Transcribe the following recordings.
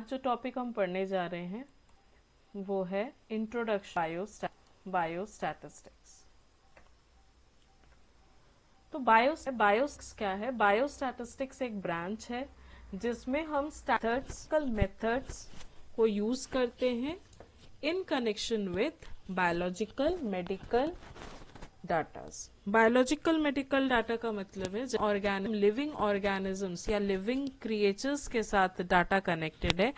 आज जो टॉपिक हम पढ़ने जा रहे हैं वो है इंट्रोडक्शन बायोस्टैटिस्टिक्स। तो बायोस्टैटिस्टिक्स क्या है? बायोस्टैटिस्टिक्स एक ब्रांच है जिसमें हम स्टैटिस्टिकल मेथड्स को यूज करते हैं in connection with biological medical datas. Biological medical data का मतलब है लिविंग ऑर्गेनिजम्स या लिविंग क्रिएचर्स के साथ डाटा कनेक्टेड है,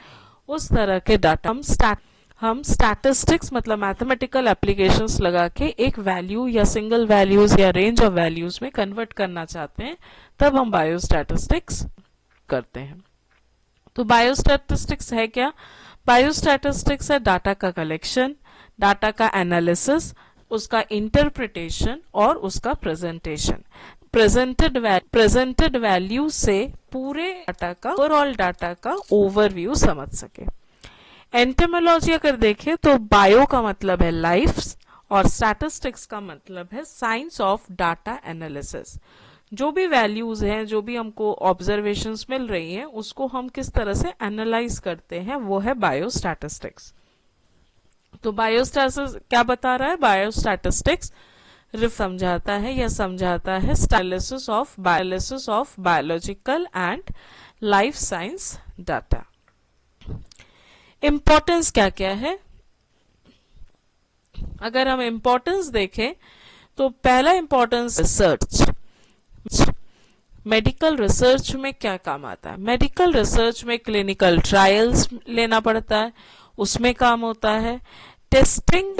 उस तरह के डाटा हम स्टैटिस्टिक्स मतलब मैथमेटिकल एप्लीकेशंस लगा के एक वैल्यू या सिंगल वैल्यूज या रेंज ऑफ वैल्यूज में कन्वर्ट करना चाहते हैं, तब हम बायोस्टैटिस्टिक्स करते हैं। तो बायोस्टैटिस्टिक्स है क्या? बायोस्टैटिस्टिक्स है डाटा का कलेक्शन, डाटा का एनालिसिस, उसका इंटरप्रिटेशन और उसका प्रेजेंटेशन। प्रेजेंटेड वैल्यू से पूरे डाटा का ओवरऑल डाटा का ओवरव्यू समझ सके। एंटोमोलॉजी अगर देखें तो बायो का मतलब है लाइफ और स्टैटिस्टिक्स का मतलब है साइंस ऑफ डाटा एनालिसिस। जो भी वैल्यूज हैं, जो भी हमको ऑब्जर्वेशंस मिल रही हैं, उसको हम किस तरह से एनालाइज करते हैं, वो है बायोस्टैटिस्टिक्स। तो बायोस्टैटिस्टिक्स क्या बता रहा है? बायोस्टैटिस्टिक्स समझाता है analysis of biological and life science data. Importance क्या क्या है? अगर हम इंपॉर्टेंस देखें तो पहला इंपॉर्टेंस रिसर्च। मेडिकल रिसर्च में क्या काम आता है? मेडिकल रिसर्च में क्लिनिकल ट्रायल्स लेना पड़ता है, उसमें काम होता है। टेस्टिंग,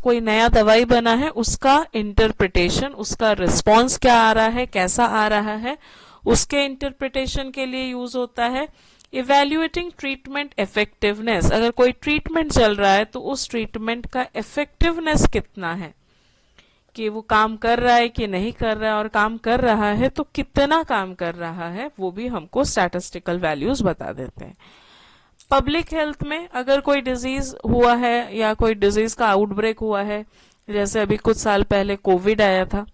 कोई नया दवाई बना है, उसका इंटरप्रिटेशन, उसका रिस्पॉन्स क्या आ रहा है, कैसा आ रहा है, उसके इंटरप्रिटेशन के लिए यूज होता है। इवेल्युएटिंग ट्रीटमेंट इफेक्टिवनेस, अगर कोई ट्रीटमेंट चल रहा है तो उस ट्रीटमेंट का इफेक्टिवनेस कितना है, कि वो काम कर रहा है कि नहीं कर रहा है, और काम कर रहा है तो कितना काम कर रहा है, वो भी हमको स्टैटिस्टिकल वैल्यूज बता देते हैं। पब्लिक हेल्थ में अगर कोई डिजीज हुआ है या कोई डिजीज का आउटब्रेक हुआ है, जैसे अभी कुछ साल पहले कोविड आया था,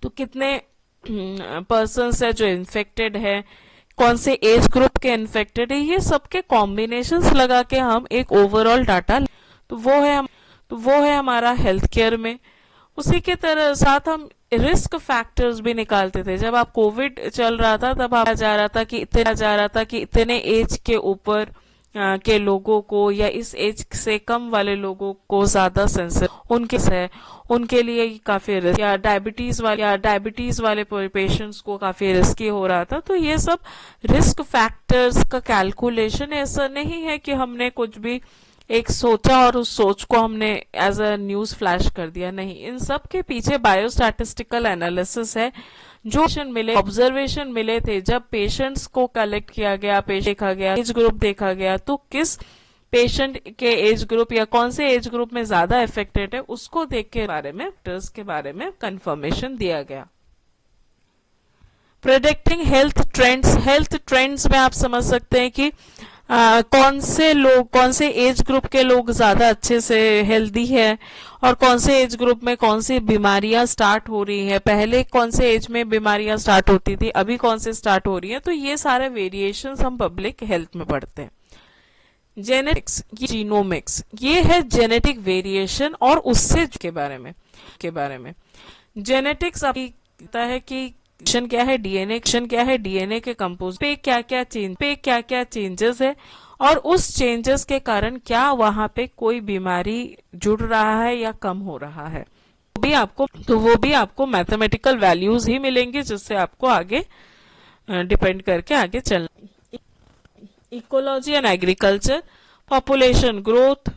तो कितने पर्सन्स है जो इन्फेक्टेड है, कौन से एज ग्रुप के इन्फेक्टेड है, ये सबके कॉम्बिनेशंस लगा के हम एक ओवरऑल डाटा, तो वो है हमारा हेल्थ केयर में। उसी के तरह साथ हम रिस्क फैक्टर्स भी निकालते थे। जब आप कोविड चल रहा था तब आप जा रहा था कि इतने एज के ऊपर के लोगों को या इस एज से कम वाले लोगों को ज्यादा सेंसिटिव उनके लिए काफी रिस्क, या डायबिटीज वाले पेशेंट्स को काफी रिस्की हो रहा था। तो ये सब रिस्क फैक्टर्स का कैलकुलेशन, ऐसा नहीं है कि हमने कुछ भी एक सोचा और उस सोच को हमने एज अ न्यूज फ्लैश कर दिया, नहीं। इन सब के पीछे बायोस्टैटिस्टिकल एनालिसिस है। जो ऑब्जर्वेशन मिले थे, जब पेशेंट्स को कलेक्ट किया गया, देखा गया, एज ग्रुप देखा गया, तो किस पेशेंट के एज ग्रुप या कौन से एज ग्रुप में ज्यादा इफेक्टेड है, उसको देख के बारे में कंफर्मेशन दिया गया। प्रेडिक्टिंग हेल्थ ट्रेंड्स में आप समझ सकते हैं कि कौन से एज ग्रुप के लोग ज्यादा अच्छे से हेल्दी है और कौन से एज ग्रुप में कौन सी बीमारियां स्टार्ट हो रही है, पहले कौन से एज में बीमारियां स्टार्ट होती थी, अभी कौन से स्टार्ट हो रही है। तो ये सारे वेरिएशंस हम पब्लिक हेल्थ में पढ़ते हैं। जेनेटिक्स, जीनोमिक्स, ये है जेनेटिक वेरिएशन और उससे के बारे में जेनेटिक्स आपको पता है कि क्या है डीएनए के कंपोज पे क्या क्या चेंजेस है, और उस चेंजेस के कारण क्या वहां पे कोई बीमारी जुड़ रहा है या कम हो रहा है, वो भी आपको मैथमेटिकल वैल्यूज ही मिलेंगे, जिससे आपको आगे डिपेंड करके आगे चलना। Ecology and agriculture, population growth,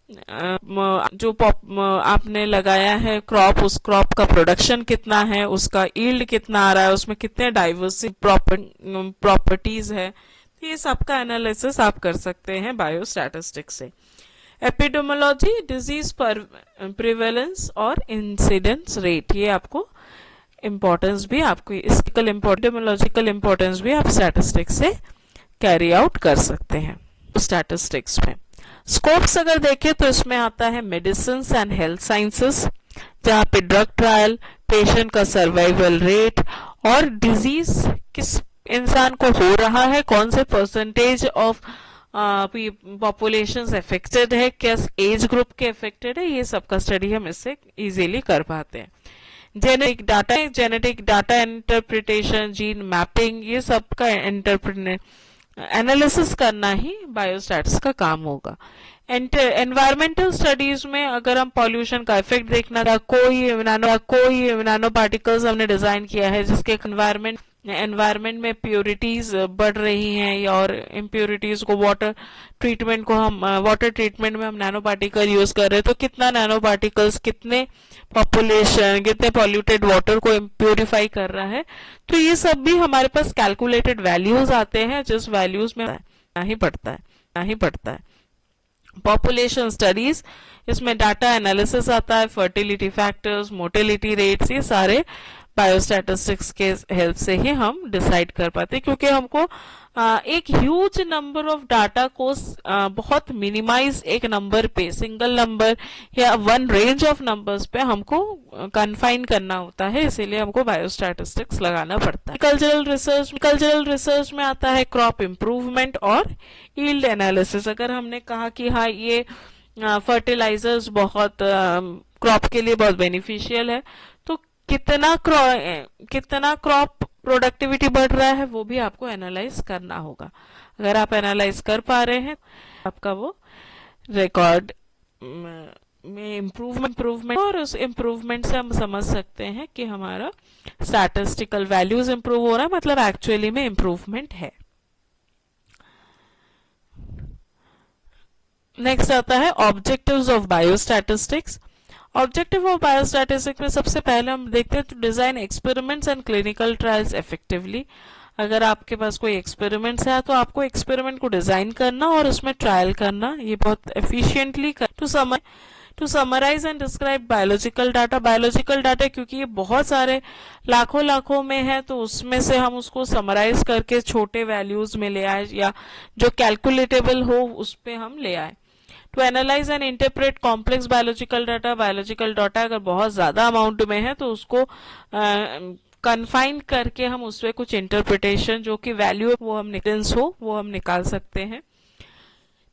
जो आपने लगाया है क्रॉप, उस क्रॉप का प्रोडक्शन कितना है, उसका यील्ड कितना आ रहा है, उसमें कितने डाइवर्सिटी प्रॉपर्टीज है, तो ये सबका एनालिसिस आप कर सकते हैं बायोस्टैटिस्टिक्स से। एपिडेमियोलॉजी, डिजीज प्रिवेलेंस और इंसिडेंस रेट, ये आपको इम्पोर्टेंस भी एपिडेमियोलॉजिकल इम्पोर्टेंस भी आप स्टैटिस्टिक्स से कैरी आउट कर सकते हैं। स्टैटिस्टिक्स में स्कोप्स अगर देखें तो इसमें आता है मेडिसिन एंड हेल्थ साइंसेस, जहाँ पे ड्रग ट्रायल, पेशेंट का सर्वाइवल रेट और डिजीज किस इंसान को हो रहा है, कौन से परसेंटेज ऑफ पॉपुलेशन अफेक्टेड है, किस एज ग्रुप के अफेक्टेड है, ये सब का स्टडी हम इससे इजीली कर पाते हैं। Genetic data interpretation, gene mapping, ये सब का एनालिसिस करना ही बायोस्टैटिक्स का काम होगा। एनवायरमेंटल स्टडीज में अगर हम पॉल्यूशन का इफेक्ट देखना, कोई नैनो पार्टिकल्स हमने डिजाइन किया है जिसके एनवायरमेंट में प्योरिटीज बढ़ रही हैं और इम्प्योरिटीज को वाटर ट्रीटमेंट में हम नैनो पार्टिकल यूज कर रहे हैं, तो कितना नैनो पार्टिकल्स कितने पॉल्यूटेड वाटर को प्योरीफाई कर रहा है, तो ये सब भी हमारे पास कैलकुलेटेड वैल्यूज आते हैं, जिस वैल्यूज में नहीं पड़ता है। पॉपुलेशन स्टडीज, इसमें डाटा एनालिसिस आता है, फर्टिलिटी फैक्टर्स, मोर्टेलिटी रेट्स, ये सारे बायोस्टैटिस्टिक्स के हेल्प से ही हम डिसाइड कर पाते हैं, क्योंकि हमको एक ह्यूज नंबर ऑफ डाटा को बहुत मिनिमाइज एक नंबर पे, सिंगल नंबर या वन रेंज ऑफ नंबर्स पे हमको कन्फाइन करना होता है, इसीलिए हमको बायोस्टैटिस्टिक्स लगाना पड़ता है। कल्चरल रिसर्च में आता है क्रॉप इंप्रूवमेंट और यील्ड एनालिसिस। अगर हमने कहा कि हाँ ये फर्टिलाइजर्स बहुत क्रॉप के लिए बहुत बेनिफिशियल है, तो कितना क्रॉप प्रोडक्टिविटी बढ़ रहा है वो भी आपको एनालाइज करना होगा। अगर आप एनालाइज कर पा रहे हैं, आपका वो रिकॉर्ड में इम्प्रूवमेंट, और उस इम्प्रूवमेंट से हम समझ सकते हैं कि हमारा स्टैटिस्टिकल वैल्यूज इम्प्रूव हो रहा है, मतलब एक्चुअली में इम्प्रूवमेंट है। नेक्स्ट आता है objectives of biostatistics. Objective of biostatistics में सबसे पहले हम देखते हैं तो design experiments and clinical trials effectively. अगर आपके पास कोई एक्सपेरिमेंट्स है तो आपको एक्सपेरिमेंट को डिजाइन करना और उसमें ट्रायल करना, ये बहुत efficiently to summarize and describe biological data, क्योंकि ये बहुत सारे लाखों में है, तो उसमें से हम उसको समराइज करके छोटे वैल्यूज में ले आए या जो कैलकुलेटेबल हो उस पे हम ले आए। To analyze and interpret complex biological data अगर बहुत ज्यादा अमाउंट में है तो उसको कन्फाइन करके हम उसमें कुछ इंटरप्रिटेशन जो कि वैल्यू वो हम निकाल सकते हैं।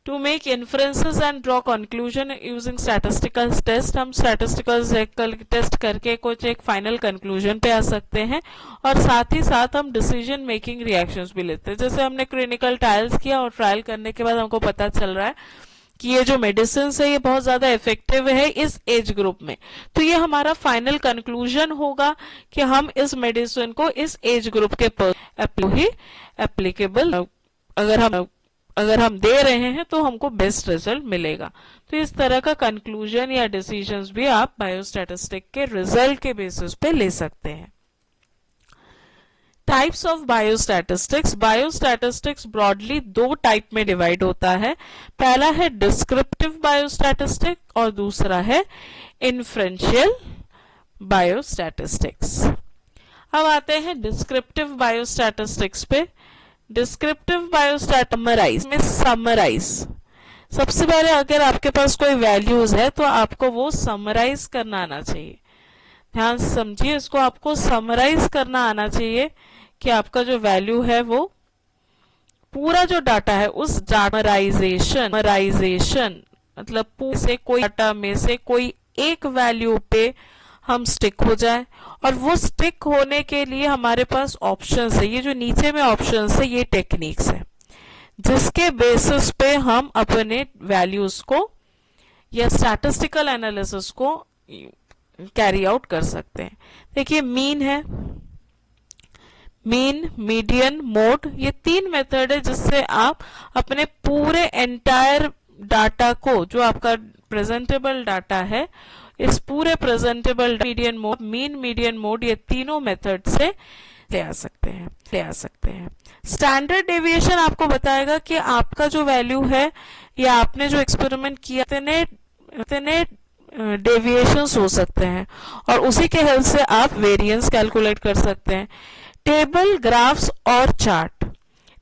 To make inferences and draw conclusion using statistical test, हम स्टैटिस्टिकल टेस्ट करके कुछ एक फाइनल कंक्लूजन पे आ सकते हैं, और साथ ही साथ हम डिसीजन मेकिंग रिएक्शंस भी लेते हैं। जैसे हमने क्लिनिकल ट्रायल्स किया और ट्रायल करने के बाद हमको पता चल रहा है कि ये जो मेडिसिन है ये बहुत ज्यादा इफेक्टिव है इस एज ग्रुप में, तो ये हमारा फाइनल कंक्लूजन होगा कि हम इस मेडिसिन को इस एज ग्रुप के ही एप्लीकेबल अगर हम दे रहे हैं तो हमको बेस्ट रिजल्ट मिलेगा। तो इस तरह का कंक्लूजन या डिसीजंस भी आप बायोस्टैटिस्टिक के रिजल्ट के बेसिस पे ले सकते हैं। टाइप्स ऑफ बायोस्टैटिस्टिक्स ब्रॉडली दो टाइप में डिवाइड होता है। पहला है डिस्क्रिप्टिव बायोस्टैटिस्टिक और दूसरा है इन्फ्रेंशियल बायोस्टैटिस्टिक्स। अब आते हैं डिस्क्रिप्टिव बायोस्टैटिस्टिक्स पे। डिस्क्रिप्टिव बायोस्टैटिस्टिक्स में समराइज, सबसे पहले अगर आपके पास कोई वैल्यूज है तो आपको वो समराइज करना आना चाहिए। ध्यान से समझिए, इसको आपको समराइज करना आना चाहिए कि आपका जो वैल्यू है वो पूरा जो डाटा है उस समराइजेशन मतलब से कोई डाटा में से कोई एक वैल्यू पे हम स्टिक हो जाए, और वो स्टिक होने के लिए हमारे पास ऑप्शंस है। ये जो नीचे में ऑप्शंस है ये टेक्निक्स है जिसके बेसिस पे हम अपने वैल्यूज को या स्टैटिस्टिकल एनालिसिस को कैरी आउट कर सकते हैं। देखिए मीन है, मीन, मीडियन, मोड, ये तीन मेथड है जिससे आप अपने पूरे एंटायर डाटा को, जो आपका प्रेजेंटेबल डाटा है, इस पूरे presentable median mode, mean, median, mode, ये तीनों मेथड से ले आ सकते हैं। स्टैंडर्ड डेविएशन आपको बताएगा कि आपका जो वैल्यू है या आपने जो एक्सपेरिमेंट किया इतने डेविएशंस हो सकते हैं, और उसी के हेल्प से आप वेरिएंस कैलकुलेट कर सकते हैं। टेबल, ग्राफ्स और चार्ट।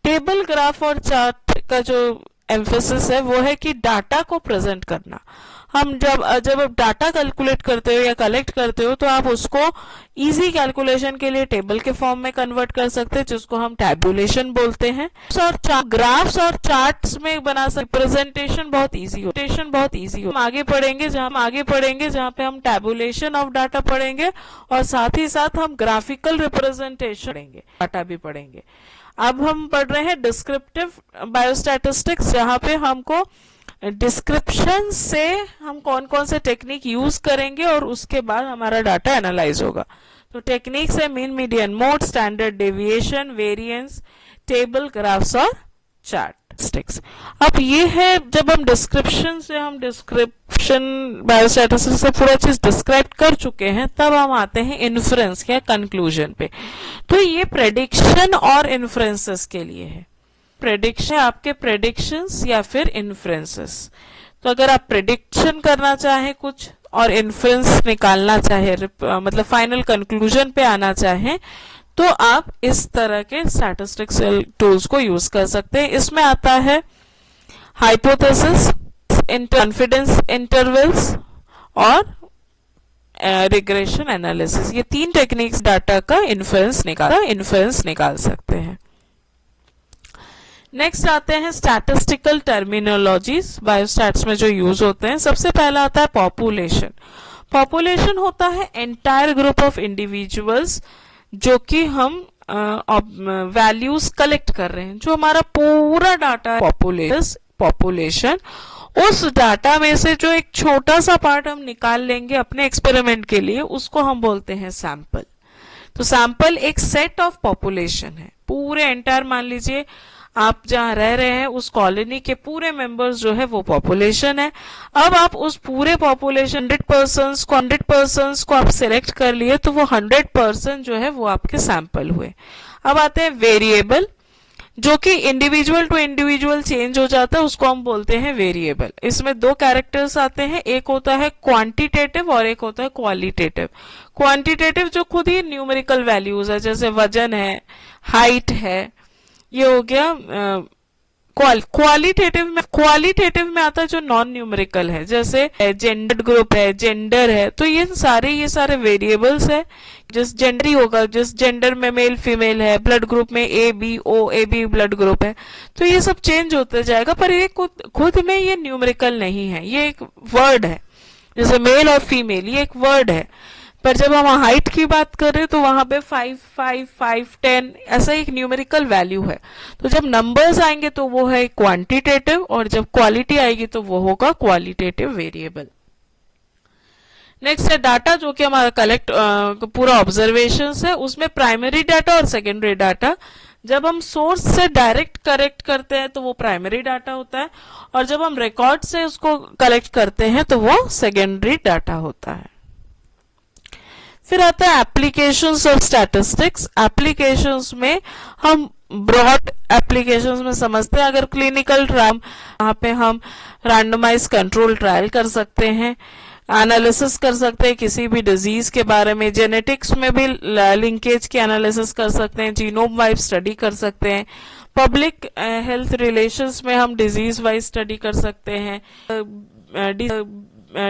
टेबल, ग्राफ और चार्ट का जो एम्फेसिस है वो है कि डाटा को प्रेजेंट करना। हम जब आप डाटा कैलकुलेट करते हो या कलेक्ट करते हो तो आप उसको इजी कैलकुलेशन के लिए टेबल के फॉर्म में कन्वर्ट कर सकते हैं, जिसको हम टैबुलेशन बोलते हैं। और ग्राफ्स और चार्ट्स में बना सकते, प्रेजेंटेशन बहुत इजी हो। हम आगे पढ़ेंगे जहाँ पे हम टैबुलेशन ऑफ डाटा पढ़ेंगे और साथ ही साथ हम ग्राफिकल रिप्रेजेंटेशन पढ़ेंगे, डाटा भी पढ़ेंगे। अब हम पढ़ रहे हैं डिस्क्रिप्टिव बायोस्टैटिस्टिक्स, जहाँ पे हमको डिस्क्रिप्शन से हम कौन कौन से टेक्निक यूज करेंगे और उसके बाद हमारा डाटा एनालाइज होगा। तो टेक्निक्स है mean, median, mode, standard deviation, variance, table, graphs और चार्ट। अब ये है जब हम डिस्क्रिप्शन बायोस्टैटिस्टिक्स से पूरा चीज डिस्क्राइब कर चुके हैं, तब हम आते हैं इन्फ्रेंस या कंक्लूजन पे। तो ये प्रेडिक्शन और इन्फ्रेंसेस के लिए है। प्रेडिक्शन आपके प्रेडिक्शंस या फिर इन्फ्रेंसेस। तो अगर आप प्रेडिक्शन करना चाहें कुछ और इन्फ्रेंस निकालना चाहे, मतलब फाइनल कंक्लूजन पे आना चाहें, तो आप इस तरह के स्टैटिस्टिक्स टूल्स को यूज कर सकते हैं। इसमें आता है हाइपोथेसिस, कॉन्फिडेंस इंटरवल्स और रिग्रेशन एनालिसिस। ये 3 टेक्निक्स डाटा का इन्फ्रेंस निकाल सकते हैं। नेक्स्ट आते हैं स्टैटिस्टिकल टर्मिनोलॉजीज बायोस्टैट्स में जो यूज होते हैं। सबसे पहला आता है पॉपुलेशन होता है एंटायर ग्रुप ऑफ इंडिविजुअल्स जो कि हम वैल्यूज कलेक्ट कर रहे हैं। जो हमारा पूरा डाटा है पॉपुलेशन, उस डाटा में से जो एक छोटा सा पार्ट हम निकाल लेंगे अपने एक्सपेरिमेंट के लिए, उसको हम बोलते हैं सैंपल। तो सैंपल एक सेट ऑफ पॉपुलेशन है। पूरे एंटायर, मान लीजिए आप जहां रह रहे हैं उस कॉलोनी के पूरे मेंबर्स जो है वो पॉपुलेशन है। अब आप उस पूरे पॉपुलेशन 100 पर्सन्स को आप सिलेक्ट कर लिए, तो वो 100% जो है वो आपके सैंपल हुए। अब आते हैं वेरिएबल, जो कि इंडिविजुअल टू इंडिविजुअल चेंज हो जाता है, उसको हम बोलते हैं वेरिएबल। इसमें 2 कैरेक्टर्स आते हैं, एक होता है क्वांटिटेटिव और एक होता है क्वालिटेटिव। क्वांटिटेटिव जो खुद ही न्यूमेरिकल वैल्यूज है, जैसे वजन है, हाइट है, ये हो गया। क्वालिटेटिव में आता है जो नॉन न्यूमेरिकल है, जैसे जेंडर ग्रुप है, जेंडर है। तो ये सारे वेरिएबल्स है। जिस जेंडर ही होगा, जिस जेंडर में मेल फीमेल है, ब्लड ग्रुप में ए बी ब्लड ग्रुप है, तो ये सब चेंज होते जाएगा। पर ये खुद में ये न्यूमेरिकल नहीं है, ये एक वर्ड है। जैसे मेल और फीमेल ये एक वर्ड है, पर जब हम हाइट की बात कर रहे हैं तो वहां पे 5, 5, 5, 10 ऐसा एक न्यूमेरिकल वैल्यू है। तो जब नंबर्स आएंगे तो वो है क्वांटिटेटिव, और जब क्वालिटी आएगी तो वो होगा क्वालिटेटिव वेरिएबल। नेक्स्ट है डाटा, जो कि हमारा कलेक्ट पूरा ऑब्जर्वेशंस है। उसमें प्राइमरी डाटा और सेकेंडरी डाटा। जब हम सोर्स से डायरेक्ट कलेक्ट करते हैं तो वो प्राइमरी डाटा होता है, और जब हम रिकॉर्ड से उसको कलेक्ट करते हैं तो वो सेकेंडरी डाटा होता है। फिर आता है एप्लीकेशंस ऑफ स्टैटिस्टिक्स। एप्लीकेशंस में हम ब्रॉड एप्लीकेशंस में समझते हैं। अगर क्लिनिकल ट्रायल, वहां पे हम रैंडमाइज कंट्रोल ट्रायल कर सकते हैं, एनालिसिस कर सकते हैं किसी भी डिजीज के बारे में। जेनेटिक्स में भी लिंकेज की एनालिसिस कर सकते हैं, जीनोम वाइज स्टडी कर सकते हैं। पब्लिक हेल्थ रिलेशंस में हम डिजीज वाइज स्टडी कर सकते हैं।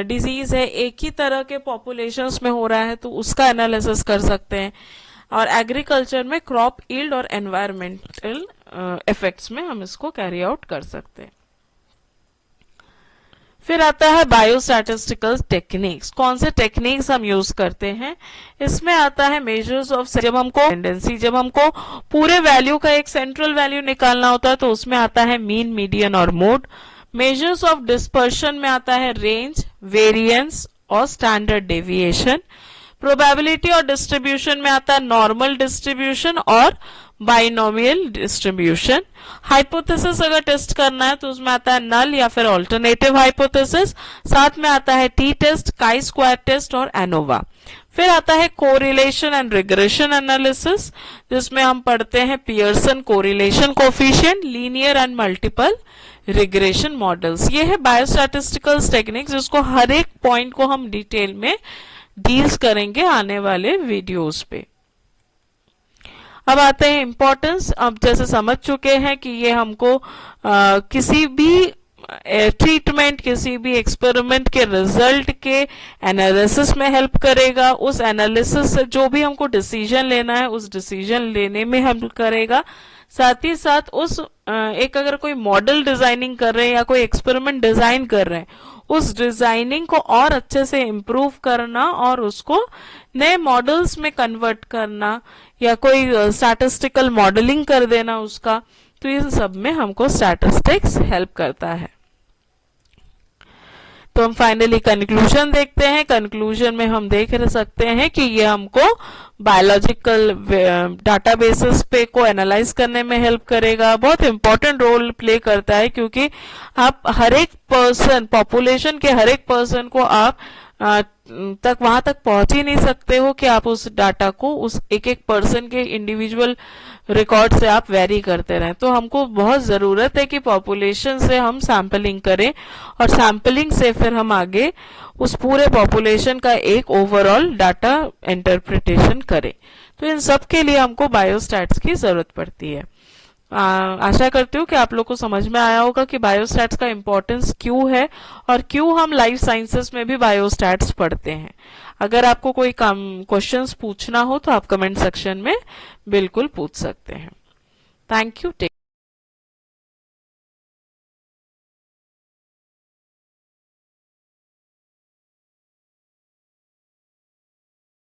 डिजीज है एक ही तरह के पॉपुलेशंस में हो रहा है तो उसका एनालिसिस कर सकते हैं। और एग्रीकल्चर में क्रॉप यील्ड और एनवायरमेंटल इफेक्ट्स में हम इसको कैरी आउट कर सकते हैं। फिर आता है बायोस्टैटिस्टिकल टेक्निक्स। कौन से टेक्निक्स हम यूज करते हैं? इसमें आता है मेजर्स ऑफ, जब हमको पूरे वैल्यू का एक सेंट्रल वैल्यू निकालना होता है तो उसमें आता है मीन, मीडियन और मोड। मेजर्स ऑफ डिस्पर्शन में आता है रेंज, वेरिएंस और स्टैंडर्ड डेविएशन। प्रोबेबिलिटी और डिस्ट्रीब्यूशन में आता है नॉर्मल डिस्ट्रीब्यूशन और बाइनोमियल डिस्ट्रीब्यूशन। हाइपोथेसिस अगर टेस्ट करना है तो उसमें आता है नल या फिर ऑल्टरनेटिव हाइपोथेसिस। साथ में आता है T test, chi square test और एनोवा। फिर आता है कोरिलेशन एंड रिग्रेशन एनालिसिस, जिसमें हम पढ़ते हैं Pearson correlation coefficient, linear and multiple regression models. ये है बायोस्टैटिस्टिकल टेक्निक्स, जिसको हर एक पॉइंट को हम डिटेल में डील्स करेंगे आने वाले वीडियोस पे। अब आते हैं इंपॉर्टेंस। अब जैसे समझ चुके हैं कि ये हमको किसी भी ट्रीटमेंट, किसी भी एक्सपेरिमेंट के रिजल्ट के एनालिसिस में हेल्प करेगा। उस एनालिसिस से जो भी हमको डिसीजन लेना है उस डिसीजन लेने में हेल्प करेगा। साथ ही साथ उस एक अगर कोई मॉडल डिजाइनिंग कर रहे हैं या कोई एक्सपेरिमेंट डिजाइन कर रहे हैं, उस डिजाइनिंग को और अच्छे से इम्प्रूव करना और उसको नए मॉडल्स में कन्वर्ट करना या कोई स्टैटिस्टिकल मॉडलिंग कर देना उसका, तो इन सब में हमको स्टैटिस्टिक्स हेल्प करता है। तो हम फाइनली कंक्लूजन देखते हैं। कंक्लूजन में हम देख सकते हैं कि ये हमको बायोलॉजिकल डाटाबेसेस पे को एनालाइज करने में हेल्प करेगा, बहुत इंपॉर्टेंट रोल प्ले करता है, क्योंकि आप हर एक पर्सन, पॉपुलेशन के हर एक पर्सन को आप तक वहां तक पहुंच ही नहीं सकते हो कि आप उस डाटा को उस एक एक पर्सन के इंडिविजुअल रिकॉर्ड से आप वेरी करते रहें। तो हमको बहुत जरूरत है कि पॉपुलेशन से हम सैंपलिंग करें और सैंपलिंग से फिर हम आगे उस पूरे पॉपुलेशन का एक ओवरऑल डाटा इंटरप्रिटेशन करें। तो इन सब के लिए हमको बायोस्टैट्स की जरूरत पड़ती है। आशा करती हूँ कि आप लोग को समझ में आया होगा कि बायोस्टैट्स का इम्पोर्टेंस क्यों है और क्यों हम लाइफ साइंसेस में भी बायोस्टैट्स पढ़ते हैं। अगर आपको कोई क्वेश्चंस पूछना हो तो आप कमेंट सेक्शन में बिल्कुल पूछ सकते हैं। Thank you.